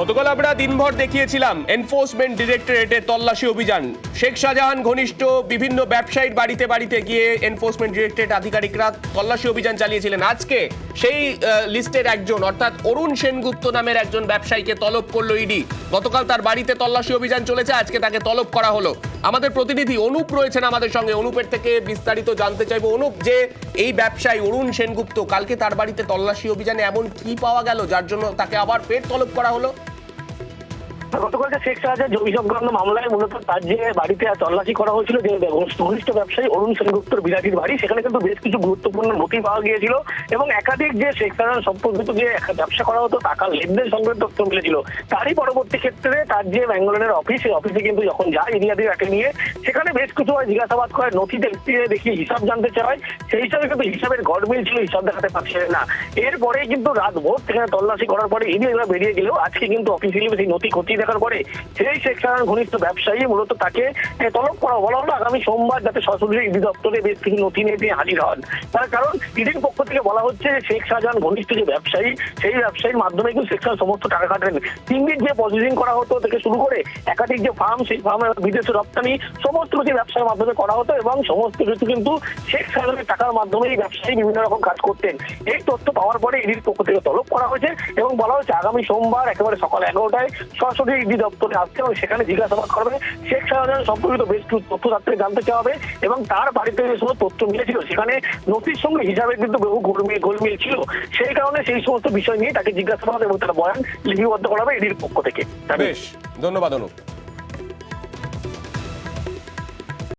গতকাল আমরা দিনভর দেখিয়েছিলাম এনফোর্সমেন্ট ডিরেক্টরেটের তল্লাশি অভিযান। শেখ শাহজাহান ঘনিষ্ঠ বিভিন্ন ব্যবসায়ীর বাড়িতে বাড়িতে গিয়ে এনফোর্সমেন্ট ডিরেক্টরেট আধিকারিকরা তল্লাশি অভিযান চালিয়েছিলেন। আজকে সেই লিস্টের একজন অর্থাৎ অরুণ সেনগুপ্ত নামের একজন ব্যবসায়ীকে তলব করলো ইডি। গতকাল তার বাড়িতে তল্লাশি অভিযান চলেছে, আজকে তাকে তলব করা হলো। আমাদের প্রতিনিধি অনুপ রয়েছেন আমাদের সঙ্গে, অনুপের থেকে বিস্তারিত জানতে চাইবো। অনুপ, যে এই ব্যবসায়ী অরুণ সেনগুপ্ত, কালকে তার বাড়িতে তল্লাশি অভিযানে এমন কি পাওয়া গেল যার জন্য তাকে আবার ফের তলব করা হলো? গতকাল শেখ শাহজাহান জমি সংক্রান্ত মামলায় মূলত তার যে বাড়িতে তল্লাশি করা হয়েছিল, যে ঘনিষ্ঠ ব্যবসায়ী অরুণ সেনগুপ্তর বিরাটির বাড়ি, সেখানে কিন্তু বেশ কিছু গুরুত্বপূর্ণ নথি পাওয়া গিয়েছিল এবং একাধিক যে শেখ শাহজাহান সম্পর্কিত যে ব্যবসা করা হতো, টাকা লেনদেন সংক্রান্ত তথ্য মিলেছিল। তারই পরবর্তী ক্ষেত্রে তার যে ব্যাঙ্গালোরের অফিস, সেই অফিসে কিন্তু যখন যায় ইডিয়াকে নিয়ে, সেখানে বেশ কিছু জিজ্ঞাসাবাদ করে, নথি দেখতে দেখি হিসাব জানতে চায়। সেই হিসাবে কিন্তু হিসাবের গড়মিল ছিল, হিসাব দেখাতে পারছিলেন না। এরপরে কিন্তু রাত ভোর সেখানে তল্লাশি করার পরে ইডিয়া বেরিয়ে গেলেও আজকে কিন্তু অফিসিয়ালি সেই নথি খতিয়ে দেখার পরে সেই শেখ শাহজাহান ঘনিষ্ঠ ব্যবসায়ী মূলত তাকে তলব করা বলা হলো আগামী সোমবার যাতে সরাসরি ইডি দপ্তরে বেশ কিছু নথি নিয়ে তিনি হাজির হন। তার কারণ ইডির পক্ষ থেকে বলা হচ্ছে যে শেখ শাহজাহান ঘনিষ্ঠ যে ব্যবসায়ী, সেই ব্যবসায়ীর মাধ্যমে কিন্তু শেখ শাহজাহান সমস্ত টাকা কাটেন। চিংড়ির যে প্রসেসিং করা হতো থেকে শুরু করে একাধিক যে ফার্ম, সেই ফার্মের বিদেশে রপ্তানি, সমস্ত কিছু ব্যবসার মাধ্যমে করা হতো এবং সমস্ত কিছু কিন্তু শেখ শাহজাহানের টাকার মাধ্যমে এই ব্যবসায়ী বিভিন্ন রকম কাজ করতেন। এই তথ্য পাওয়ার পরে ইডির পক্ষ থেকে তলব করা হয়েছে এবং বলা হচ্ছে আগামী সোমবার একেবারে সকাল 11টায় সরাসরি ইডি দপ্তরে আসছে এবং সেখানে জিজ্ঞাসাবাদ করবে। শেখ শাহজাহান সম্পর্কিত বেশ কিছু তথ্য থাকতে জানতে চাওয়া হবে এবং তার বাড়িতে যে সমস্ত তথ্য মিলেছিল সেখানে নথির সঙ্গে হিসাবে কিন্তু বহু গোলমিল ছিল। সেই কারণে সেই সমস্ত বিষয় নিয়ে তাকে জিজ্ঞাসাবাদ এবং তার বয়ান লিপিবদ্ধ করা হবে ইডির পক্ষ থেকে। বেশ, ধন্যবাদ অনুপ।